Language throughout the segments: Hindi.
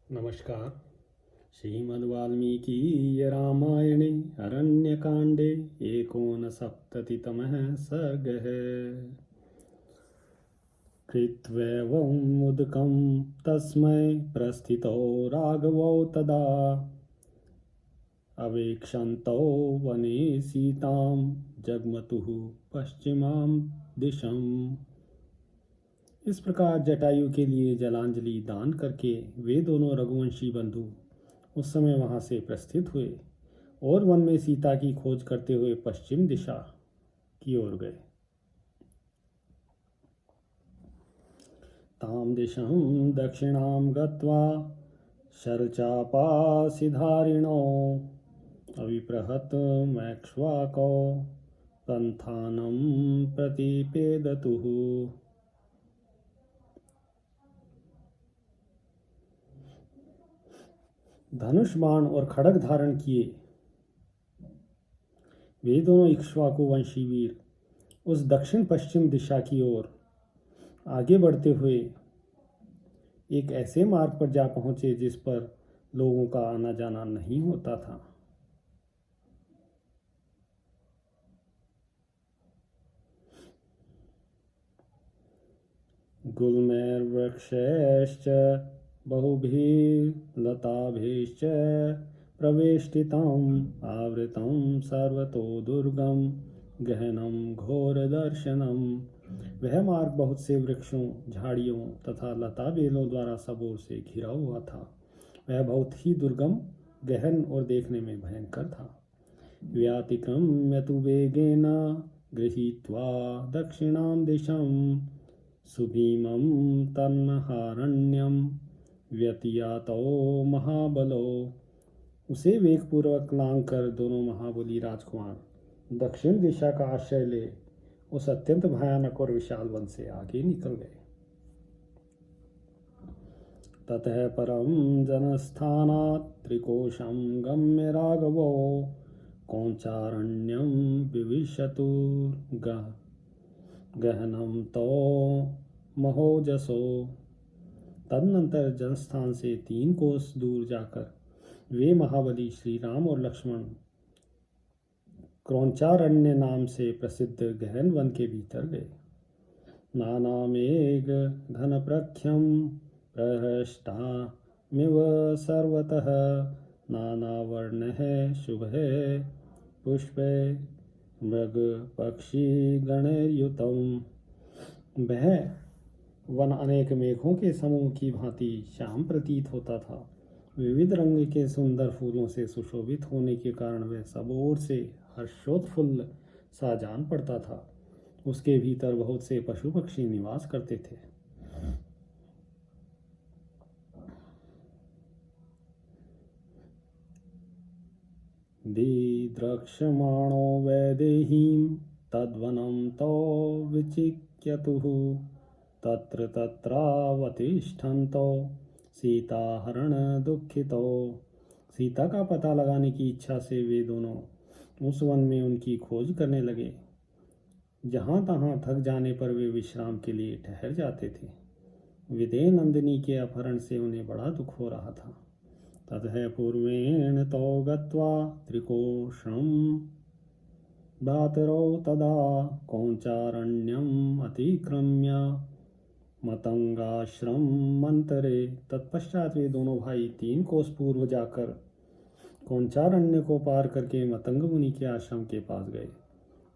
नमस्कार। श्रीमद्वाल्मीकि रामायणे अरण्यकाण्डे एकोनसप्ततितमः सर्गः। कृत्वैवं मुदकं तस्मै प्रस्थितो राघवो तदा अवेक्षन्तो वने सीतां जग्मतुः पश्चिमां दिशम्। इस प्रकार जटायु के लिए जलांजलि दान करके वे दोनों रघुवंशी बंधु उस समय वहां से प्रस्थित हुए और वन में सीता की खोज करते हुए पश्चिम दिशा की ओर गए। ताम दिशं दक्षिणां गत्वा शरचापासिधारिणो अविप्रहत मैक्ष्वाको पंथानं प्रतिपेदतुः। धनुष बाण और खड़ग धारण किए वे दोनों इक्ष्वाकु वंशी वीर उस दक्षिण पश्चिम दिशा की ओर आगे बढ़ते हुए एक ऐसे मार्ग पर जा पहुंचे जिस पर लोगों का आना जाना नहीं होता था। गुल्मैर्वृक्षैश्च बहुभिर्लताभिश्च प्रवेष्टितम् आवृतं सर्वतो दुर्गम गहनम घोरदर्शनम। वह मार्ग बहुत से वृक्षों, झाड़ियों तथा लता बेलों द्वारा सब ओर से घिरा हुआ था। वह बहुत ही दुर्गम, गहन और देखने में भयंकर था। व्यातिक्रम्य तु वेगेन गृहीत्वा दक्षिणां दिशम् सुभीमं तन्महारण्यं व्यतियातो महाबलो। उसे वेगपूर्वक लांग कर दोनों महाबली राजकुमार दक्षिण दिशा का आश्रय ले उस अत्यंत भयानक और विशाल वन से आगे निकल गए। ततः परम जनस्थानात् त्रिकोशं गम्य राघवो कौंचारण्यं विविशतु गहनम तो महोजसो। तदनंतर जनस्थान से 3 कोस दूर जाकर वे महाबली श्री राम और लक्ष्मण क्रौंचारण्य नाम से प्रसिद्ध गहन वन के भीतर गए। नानामेघ घन प्रख्यम प्रहष्टामिव सर्वतः नानावर्ण शुभ पुष्पे मृग पक्षी गणयुतम। वह वन अनेक मेघों के समूह की भांति श्याम प्रतीत होता था। विविध रंग के सुंदर फूलों से सुशोभित होने के कारण वह सब ओर से हर्षोत्फुल्ल सा जान पड़ता था। उसके भीतर बहुत से पशु पक्षी निवास करते थे। दिद्रक्ष्यमाणो वैदेहीं तद्वनं तो विचिक्यतुः तत्र तत्रावतिष्ठन्तो सीताहरण दुःखितो। सीता का पता लगाने की इच्छा से वे दोनों उस वन में उनकी खोज करने लगे। जहाँ तहाँ थक जाने पर वे विश्राम के लिए ठहर जाते थे। विदेह नंदिनी के अपहरण से उन्हें बड़ा दुख हो रहा था। ततः पूर्वेण तो गत्वा त्रिकोशं भ्रातरौ तदा कौंचारण्यम् अतिक्रम्य मतंगाश्रम मंतरे। तत्पश्चात वे दोनों भाई 3 कोस पूर्व जाकर कौंचारण्य को पार करके मतंग मुनि के आश्रम के पास गए।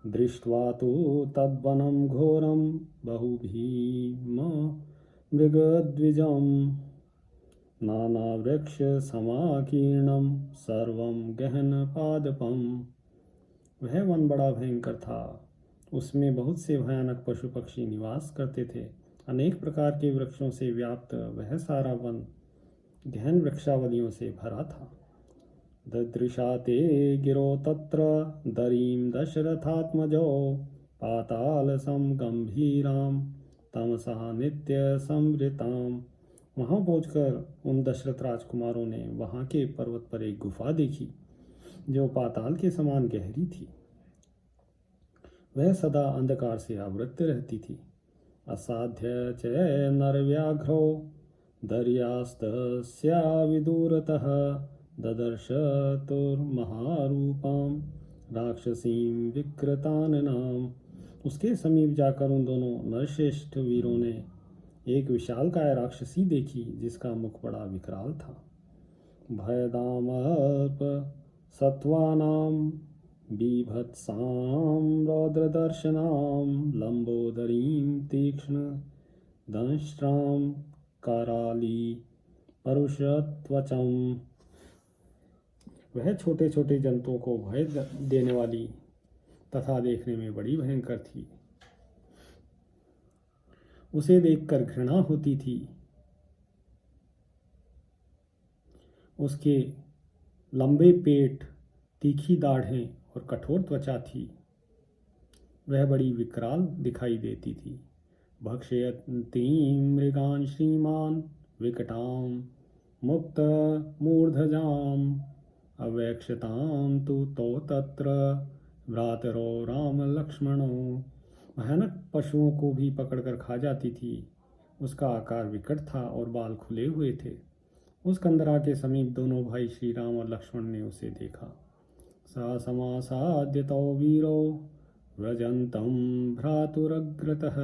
दृष्ट्वा तु तद्वनं घोरं बहुभीम मृगद्विजम् नानावृक्ष समाकीर्णं सर्वं गहन पादपम। वह वन बड़ा भयंकर था। उसमें बहुत से भयानक पशु पक्षी निवास करते थे। अनेक प्रकार के वृक्षों से व्याप्त वह सारा वन गहन वृक्षावलियों से भरा था। ददृशा ते गिरो तत्र दरीं दशरथात्मजो पाताल सम गंभीराम तमसा नित्य संवृताम। वहां पहुंचकर उन दशरथ राजकुमारों ने वहां के पर्वत पर एक गुफा देखी जो पाताल के समान गहरी थी। वह सदा अंधकार से आवृत रहती थी। असाध्य च नरव्याघ्रो दर्यास्तस्या विदूरतः ददर्श तुर्महारूपां राक्षसीं विकृताननाम। उसके समीप जाकर उन दोनों नरश्रेष्ठ वीरों ने एक विशालकाय राक्षसी देखी जिसका मुख बड़ा विकराल था। भयदामल्प सत्वानां बीभत्सां रौद्रदर्शनां लंबोदरीं तीक्ष्ण दंष्ट्रां कराली परुषत्वचम। वह छोटे छोटे जंतुओं को भय देने वाली तथा देखने में बड़ी भयंकर थी। उसे देखकर घृणा होती थी। उसके लंबे पेट, तीखी दाढ़ें और कठोर त्वचा थी। वह बड़ी विकराल दिखाई देती थी। भक्षयतीं मृगान् श्रीमान् विकटां मुक्त मूर्धजाम् अवेक्षतां तु तौ तत्र भ्रातरो राम लक्ष्मणो। भयानक पशुओं को भी पकड़कर खा जाती थी। उसका आकार विकट था और बाल खुले हुए थे। उस कंदरा के समीप दोनों भाई श्री राम और लक्ष्मण ने उसे देखा। सा समासाद्य तौ वीरो व्रजन्तं भ्रातुरग्रतः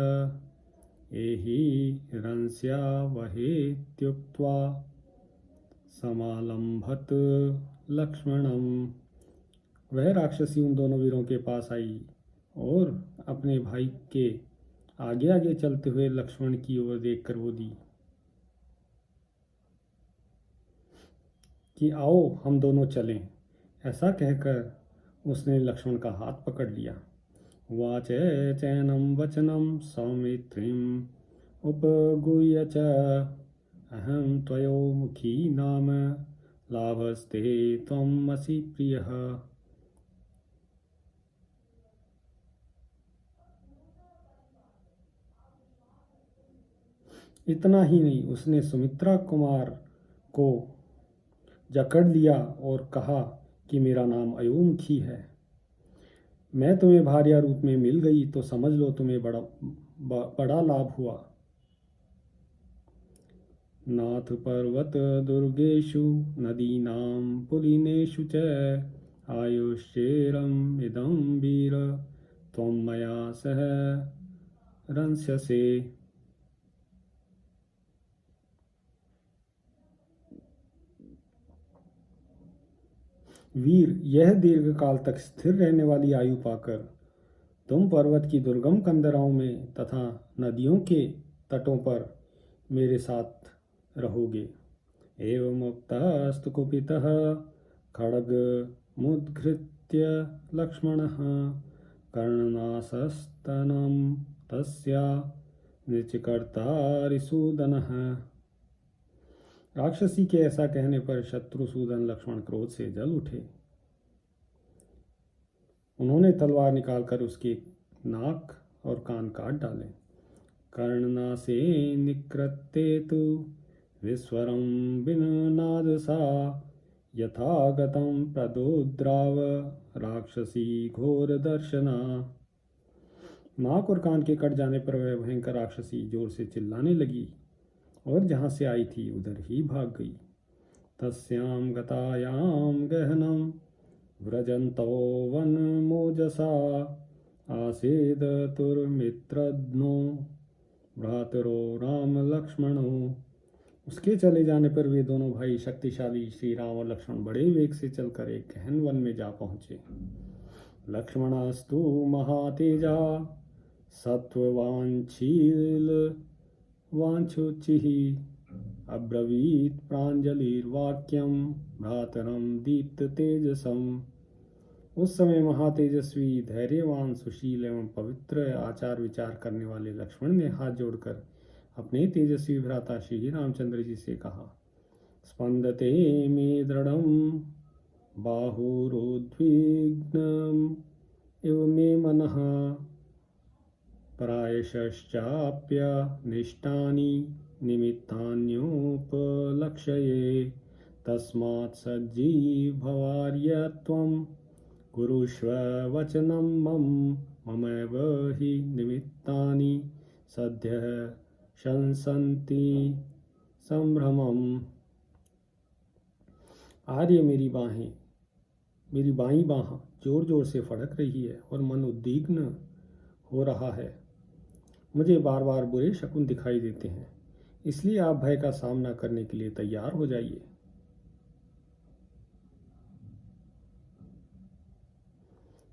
एहि रंस्या वहेत्युक्त्वा समालम्भत लक्ष्मणम। वह राक्षसी उन दोनों वीरों के पास आई और अपने भाई के आगे आगे चलते हुए लक्ष्मण की ओर देखकर बोली कि आओ हम दोनों चलें। ऐसा कहकर उसने लक्ष्मण का हाथ पकड़ लिया। वाचे चैनम वचनम सौमित्रीम उपगूह्य च अहं त्वयोमुखी नाम लाभस्ते त्वम् असि प्रियः। इतना ही नहीं, उसने सुमित्रा कुमार को जकड़ लिया और कहा कि मेरा नाम अयोमुखी है। मैं तुम्हें भार्या रूप में मिल गई तो समझ लो तुम्हें बड़ा लाभ हुआ। नाथ पर्वत दुर्गेषु नदीनां पुलिनेषु च आयुश्चेरम् इदं वीर त्वं मया सह रंस्यसे। वीर, यह दीर्घ काल तक स्थिर रहने वाली आयु पाकर तुम पर्वत की दुर्गम कंदराओं में तथा नदियों के तटों पर मेरे साथ रहोगे। एवं मुक्तस्तु कुपितः खड्ग मुद्घृत्य लक्ष्मणः कर्णनासस्तनं तस्या नृचिकर्तारिसूदनः। राक्षसी के ऐसा कहने पर शत्रुसूदन लक्ष्मण क्रोध से जल उठे। उन्होंने तलवार निकालकर उसके नाक और कान काट डाले। कर्णनासे निकृत्ते तु विस्वरं विननादसा यथा गतं प्रदोद्राव राक्षसी घोर दर्शना। नाक और कान के कट जाने पर वह भयंकर राक्षसी जोर से चिल्लाने लगी और जहाँ से आई थी उधर ही भाग गई। तस्यां गतायां गहनं व्रजन्तो वनमोजसा आसीद तुर्मित्रद्नो भ्रातरो राम लक्ष्मणो। उसके चले जाने पर वे दोनों भाई शक्तिशाली श्री राम और लक्ष्मण बड़े वेग से चलकर एक गहन वन में जा पहुंचे। लक्ष्मणास्तु महातेजा सत्ववांछील वांछुचिः अब्रवीत् प्राञ्जलिर्वाक्यं भ्रातरं दीप्त तेजसम्। उस समय महातेजस्वी, धैर्यवान, सुशील एवं पवित्र आचार विचार करने वाले लक्ष्मण ने हाथ जोड़कर अपने तेजस्वी भ्राता श्री रामचंद्र जी से कहा, स्पंदते मे दृढ़ं बाहुरुद्विग्नम् इव मे मनः प्रायश्चाप्य निष्ठानि निमित्तान्योपलक्ष्ये तस्मात् सज्जीभवार्य त्वं कुरुष्व वचनं ममैव हि निमित्तानि सद्यः शंसन्ति संभ्रमम्। आर्य मेरी बाईं बाह जोर जोर से फड़क रही है और मन उद्विग्न हो रहा है। मुझे बार बार बुरे शकुन दिखाई देते हैं, इसलिए आप भय का सामना करने के लिए तैयार हो जाइए।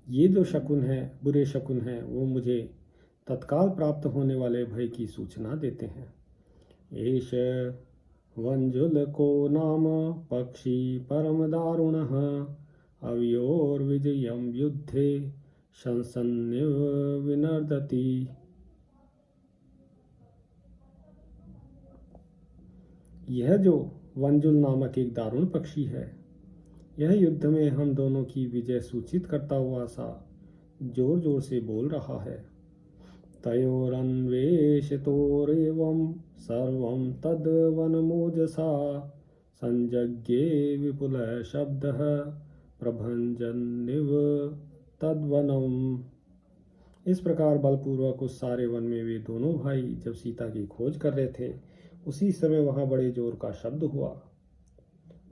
ये जो शकुन है, बुरे शकुन हैं, वो मुझे तत्काल प्राप्त होने वाले भय की सूचना देते हैं। एष वंजुल को नाम पक्षी परम दारुणः अव्योर्विजयं युद्धे शंसन्निव विनर्दति। यह जो वंजुल नामक एक दारुण पक्षी है, यह युद्ध में हम दोनों की विजय सूचित करता हुआ सा जोर जोर से बोल रहा है। तयोरन्वेषितोरेवं सर्वं तद्वनमोजसा संजज्ञे विपुलः शब्दः प्रभञ्जन्निव तद्वनम्। इस प्रकार बलपूर्वक उस सारे वन में वे दोनों भाई जब सीता की खोज कर रहे थे, उसी समय वहां बड़े जोर का शब्द हुआ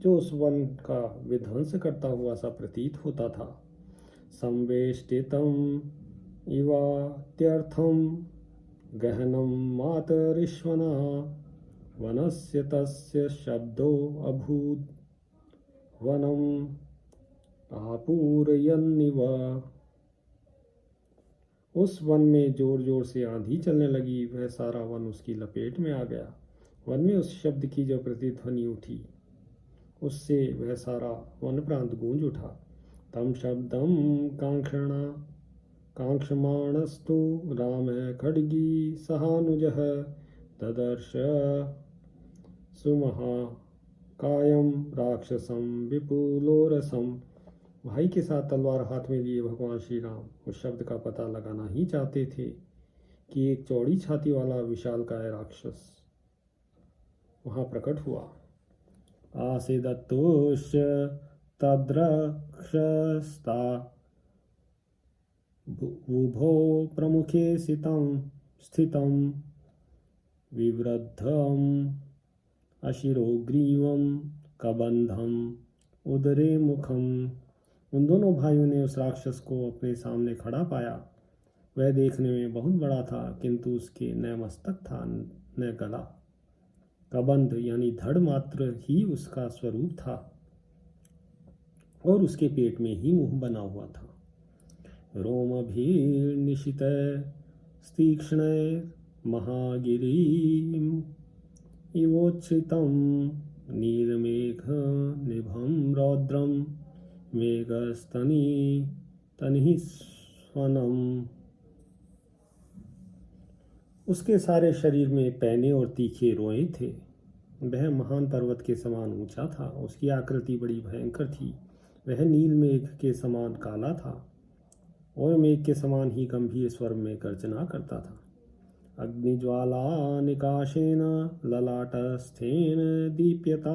जो उस वन का विध्वंस करता हुआ सा प्रतीत होता था। संवेष्टितम् इवात्यर्थं गहनं मातरिश्वना वनस्य तस्य शब्दो अभूत् वनम् आपूरयन्निव। उस वन में जोर जोर से आंधी चलने लगी, वह सारा वन उसकी लपेट में आ गया। वन में उस शब्द की जो प्रतिध्वनि उठी, उससे वह सारा वन प्रांत गूंज उठा। तम शब्दम कांक्षमाणस्तु राम खड्गी सहानुजः ददर्श सुमहाकायं राक्षसं विपुलोरसम। भाई के साथ तलवार हाथ में लिए भगवान श्री राम उस शब्द का पता लगाना ही चाहते थे कि एक चौड़ी छाती वाला विशालकाय राक्षस वहां प्रकट हुआ। आसीदत्तुश्च तद्रक्षस्ता उभो प्रमुखे स्थितं विवृद्धम् अशिरोग्रीवं कबंधम उदरे मुखम। उन दोनों भाइयों ने उस राक्षस को अपने सामने खड़ा पाया। वह देखने में बहुत बड़ा था, किंतु उसके न मस्तक था न गला। कबंध यानी धड़ मात्र ही उसका स्वरूप था और उसके पेट में ही मुंह बना हुआ था। रोमभिर्निशित तीक्ष्णैर् महागिरीम् इवोच्छ्रितं नीलमेघ निभं रौद्रं मेघस्तनि तनिः स्वनम्। उसके सारे शरीर में पैने और तीखे रोए थे। वह महान पर्वत के समान ऊंचा था। उसकी आकृति बड़ी भयंकर थी। वह नील मेघ के समान काला था और मेघ के समान ही गंभीर स्वर में गर्जना करता था। अग्निज्वाला निकाशेन ललाटस्थेन दीप्यता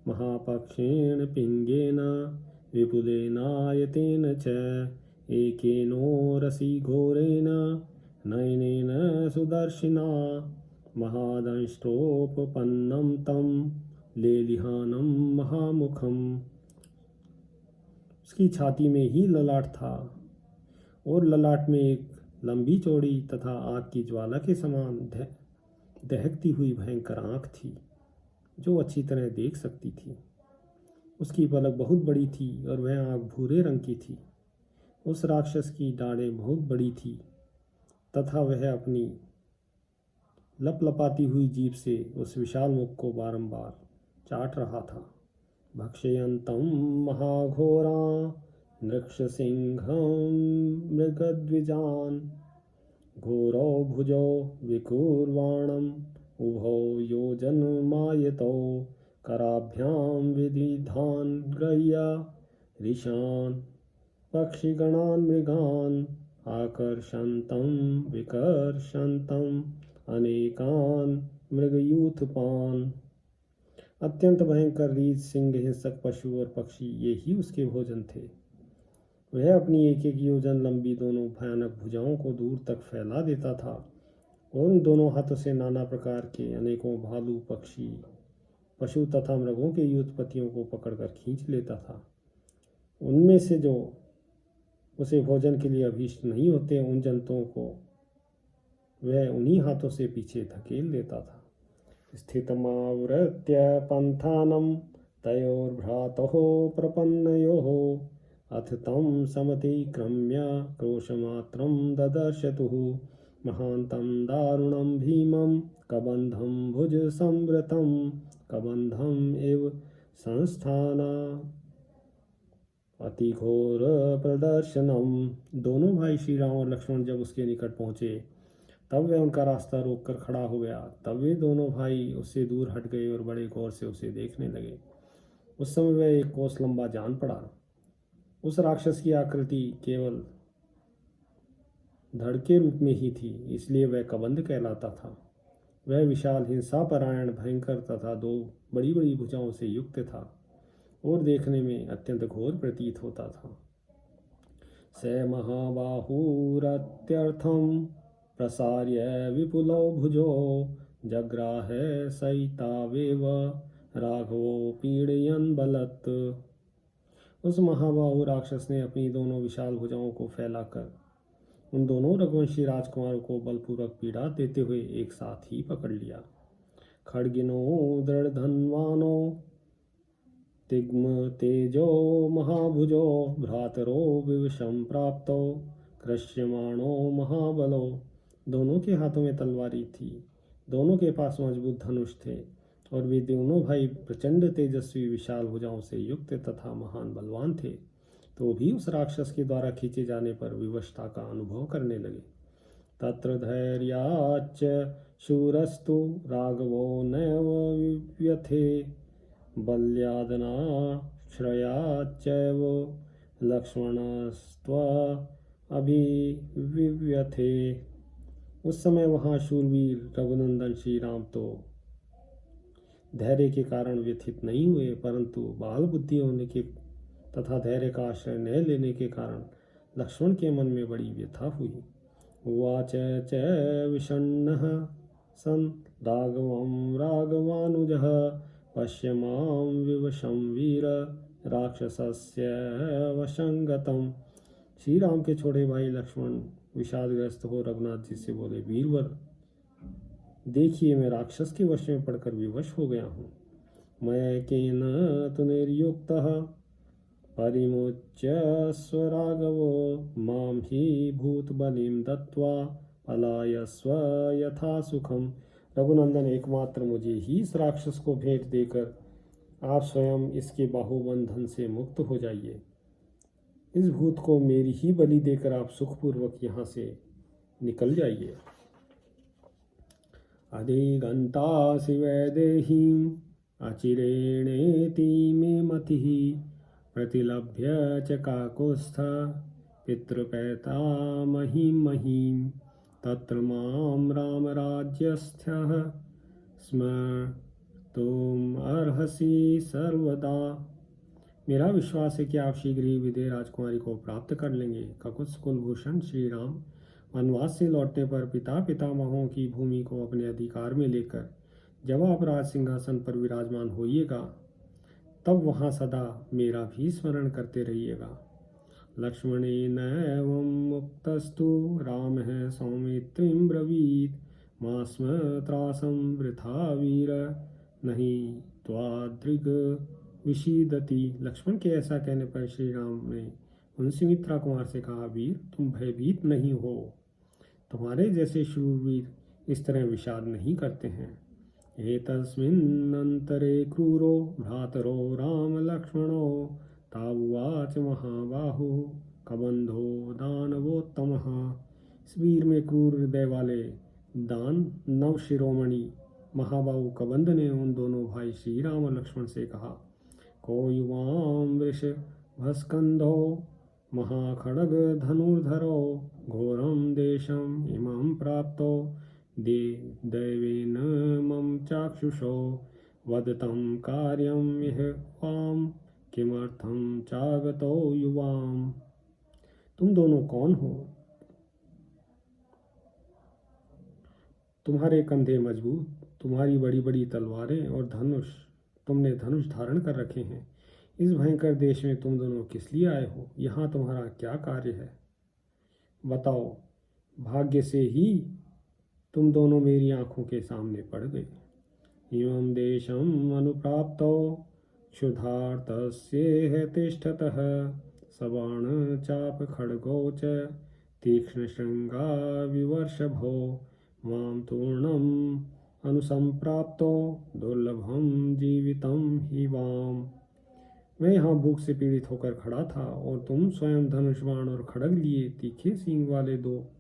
महापक्षेण पिंगेन विपुलेनायतेन च एकेनो रसी घोरेण नयनेन सुदर्शिना महादंष्ट्रोपपन्नं तं लेलिहानं महामुखम्। उसकी छाती में ही ललाट था और ललाट में एक लंबी चौड़ी तथा आग की ज्वाला के समान दहकती हुई भयंकर आंख थी जो अच्छी तरह देख सकती थी। उसकी पलक बहुत बड़ी थी और वह आंख भूरे रंग की थी। उस राक्षस की डाढ़ें बहुत बड़ी थी तथा वह अपनी लपलपाती हुई जीभ से उस विशाल मुख को बारंबार चाट रहा था। भक्षयन्तं महाघोरा नृक्षसिंहं मृगद्विजान् घोरौ भुजौ विकुर्वाणम् उभौ योजनमायतौ कराभ्यां विदिधान् गृह्य ऋषान् पक्षिगणान् मृगान् आकर्षन्तं विकर्षन्तं अनेकान् मृगयूथपान्। अत्यंत भयंकर रीछ, सिंह, हिंसक पशु और पक्षी ये ही उसके भोजन थे। वह अपनी एक एक योजन लंबी दोनों भयानक भुजाओं को दूर तक फैला देता था और उन दोनों हाथों से नाना प्रकार के अनेकों भालू, पक्षी, पशु तथा मृगों के युद्धपतियों को पकड़कर खींच लेता था। उनमें से जो उसे भोजन के लिए अभीष्ट नहीं होते, उन जंतुओं को वह उन्हीं हाथों से पीछे धकेल देता था। स्थितमावृत्य पंथानं तयोर्भ्रातोः प्रपन्नयोः अथ तं समतिक्रम्य क्रोशमात्रं ददर्शतुः महान्तं दारुणं भीमं कबन्धं भुजसंवृतं कबन्धम् एव संस्थाना अतिघोर प्रदर्शनम। दोनों भाई श्री राम और लक्ष्मण जब उसके निकट पहुंचे तब वह उनका रास्ता रोककर खड़ा हो गया। तब वे दोनों भाई उससे दूर हट गए और बड़े गौर से उसे देखने लगे। उस समय वह एक कोस लंबा जान पड़ा। उस राक्षस की आकृति केवल धड़ के रूप में ही थी, इसलिए वह कबंध कहलाता था। वह विशाल, हिंसापरायण, भयंकर तथा दो बड़ी बड़ी भुजाओं से युक्त था और देखने में अत्यंत घोर प्रतीत होता था। स महाबाहुरत्यर्थं प्रसार्य विपुलो भुजो जग्राह सहितावेव राघवो पीड़यन् बलत्। उस महाबाहु राक्षस ने अपनी दोनों विशाल भुजाओं को फैलाकर उन दोनों रघुवंशी राजकुमारों को बलपूर्वक पीड़ा देते हुए एक साथ ही पकड़ लिया। खड्गिनो दृढ़धन्वानो तिग्म तेजो महाभुजो भ्रातरो विवशं प्राप्तो कृष्यमाणो महाबलो। दोनों के हाथों में तलवारी थी, दोनों के पास मजबूत धनुष थे और वे दोनों भाई प्रचंड तेजस्वी विशाल भुजाओं से युक्त तथा महान बलवान थे, तो भी उस राक्षस के द्वारा खींचे जाने पर विवशता का अनुभव करने लगे। तत्र धैर्याच्च शूरस्तु राघवो नैव व्यथे बल्यादनाश्रयाच्चैव लक्ष्मणस्त्वभिव्यथे। उस समय वहाँ शूरवीर रघुनंदन श्री राम तो धैर्य के कारण व्यथित नहीं हुए, परंतु बाल बुद्धि होने के तथा धैर्य का आश्रय न लेने के कारण लक्ष्मण के मन में बड़ी व्यथा हुई। उवाच च विषण्णः सन् राघवं राघवानुजः पश्य मां विवशं वीर राक्षसस्य वशं गतम्। श्री राम के छोटे भाई लक्ष्मण विषादग्रस्त हो रघुनाथ जी से बोले, वीरवर देखिए, मैं राक्षस के वश में पड़कर विवश हो गया हूँ। मैं केन तुनिर्युक्तः परिमुच्य स्वराघवो मां ही भूतबलिं दत्वा पलायस्व यथा सुखम। रघुनंदन, एकमात्र मुझे ही इस राक्षस को भेंट देकर आप स्वयं इसके बाहुबंधन से मुक्त हो जाइए। इस भूत को मेरी ही बलि देकर आप सुखपूर्वक यहाँ से निकल जाइए। अधिगन्तासि वैदेहीम् अचिरेणेति मे मतिः प्रतिलभ्य च काकुत्स्थ पितृपैतामहीं महीं तत्र मां रामराज्यस्थः स्मर्तुम् अर्हसि सर्वदा। मेरा विश्वास है कि आप शीघ्र ही विदेह राजकुमारी को प्राप्त कर लेंगे। ककुत्स कुलभूषण श्री राम वनवास से लौटने पर पिता पितामहों की भूमि को अपने अधिकार में लेकर जब आप राज सिंहासन पर विराजमान होइएगा, तब वहाँ सदा मेरा भी स्मरण करते रहिएगा। लक्ष्मणेन एवं मुक्तस्तु रामः सौमित्रीं ब्रवीत् मा स्म त्रासं वृथा वीर नहीं त्वादृग विषीदति। लक्ष्मण के ऐसा कहने पर श्री राम ने उन सुमित्रा कुमार से कहा, वीर तुम भयभीत नहीं हो, तुम्हारे जैसे शूरवीर इस तरह विषाद नहीं करते हैं। एतस्मिन्नन्तरे क्रूरो भ्रातरो राम लक्ष्मणो तावुवाच महाबाहु कबंधो दानवोत्तमः। इस वीर में क्रूर हृदय वाले दान नव शिरोमणि महाबाहु कबंध ने उन दोनों भाई श्री राम और लक्ष्मण से कहा, को युवां वृष भस्कंधो महाखड़ग धनुर्धरो घोरं देशम इमं प्राप्तो दैवेन मम चाक्षुषो वदतं कार्यं इह वाम किमर्थं चागतो युवाम। तुम दोनों कौन हो? तुम्हारे कंधे मजबूत, तुम्हारी बड़ी बड़ी तलवारें और धनुष, तुमने धनुष धारण कर रखे हैं। इस भयंकर देश में तुम दोनों किस लिए आए हो? यहाँ तुम्हारा क्या कार्य है? बताओ। भाग्य से ही तुम दोनों मेरी आंखों के सामने पड़ गए। इमं देशम अनुप्राप्तो क्षुधार्तस्येह तिष्ठतः सबाण चाप खड्गो च तीक्ष्णशृंगा विवर्षभो मां तूर्णम् अनुसंप्राप्तो दुर्लभम जीवितम ही वाम। मैं यहाँ भूख से पीड़ित होकर खड़ा था और तुम स्वयं धनुष बाण और खड्ग लिए तीखे सींग वाले दो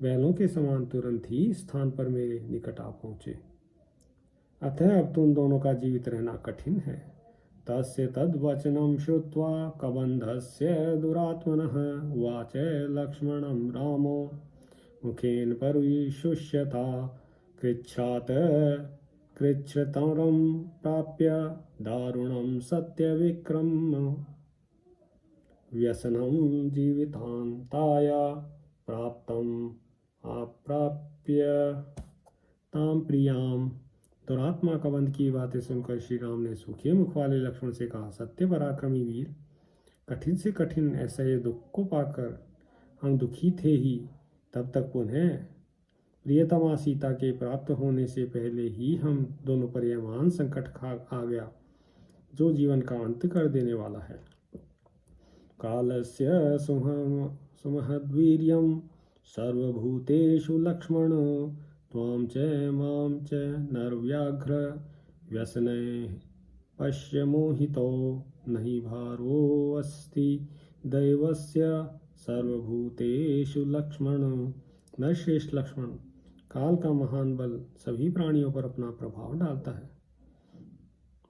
बैलों के समान तुरंत ही स्थान पर मेरे निकट आ पहुँचे। अतः अब तुम दोनों का जीवित रहना कठिन है। तस्य तद्वचनं श्रुत्वा कबन्धस्य दुरात्मनः उवाच लक्ष्मणं रामो मुखेन परिशुष्यता कृच्छ्रात् कृच्छ्रतरं प्राप्य दारुणं सत्यविक्रम व्यसनं जीवितान्ताया प्राप्तम् अप्राप्य ताम प्रियाम। दुरात्मा कबंध की बातें सुनकर श्री राम ने सूखे मुख वाले लक्ष्मण से कहा, सत्य पराक्रमी वीर, कठिन से कठिन ऐसे दुख को पाकर हम दुखी थे ही, तब तक पुनः प्रियतमा सीता के प्राप्त होने से पहले ही हम दोनों पर यह महान संकट आ गया जो जीवन का अंत कर देने वाला है। कालस्य सुमहद्वीर्यं सर्वभूतेषु लक्ष्मण त्वां च मां च नरव्याघ्र व्यसने पश्य मोहितो नहि भारोऽस्ति दैवस्य सर्वभूतेषु लक्ष्मण। नरश्रेष्ठ लक्ष्मण, काल का महान बल सभी प्राणियों पर अपना प्रभाव डालता है।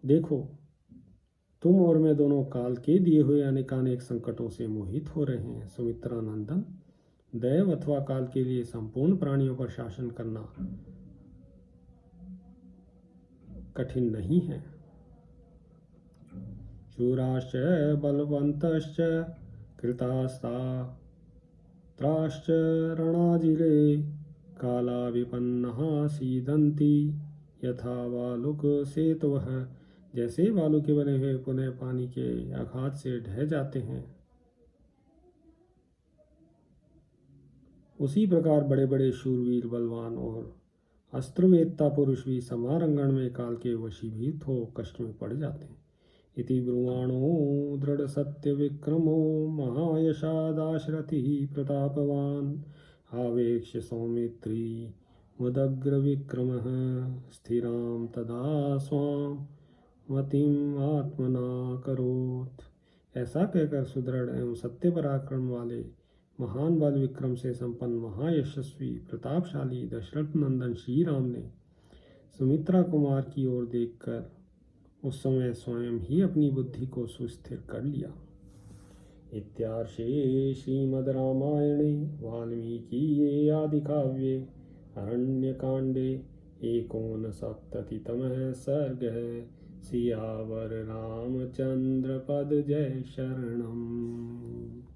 देखो, तुम और मैं दोनों काल के दिए हुए अनेकानेक संकटों से मोहित हो रहे हैं। सुमित्रा नंदन, दैव अथवा काल के लिए संपूर्ण प्राणियों पर शासन करना कठिन नहीं है। शूराश्च बलवन्तश्च कृतास्त्राश्च रणाजिरे काला विपन्नः सीदन्ति यथा वालुक सेतवः। जैसे बालू के बने हुए पुनः पानी के आघात से ढह जाते हैं, उसी प्रकार बड़े बड़े शूरवीर, बलवान और अस्त्रवेत्ता पुरुष भी समारंगण में काल के वशीभूत हो कष्ट में पड़ जाते हैं। इति ब्रुवाणो दृढ़ सत्य विक्रमो महायशादाशरथिः प्रतापवान आवेक्ष्य सौमित्री मुदग्र विक्रमः स्थिरां तदा स्वां मतिम आत्मना करोत्। ऐसा कहकर सुदृढ़ एवं सत्य पराक्रम वाले महान बल विक्रम से संपन्न महायशस्वी प्रतापशाली दशरथ नंदन श्री राम ने सुमित्रा कुमार की ओर देखकर उस समय स्वयं ही अपनी बुद्धि को सुस्थिर कर लिया। इत्यार्षे श्रीमद् रामायणे वाल्मीकिये आदिकाव्ये अरण्यकाण्डे 59तमः सर्गः। सियावर रामचंद्र पद जय शरणम्।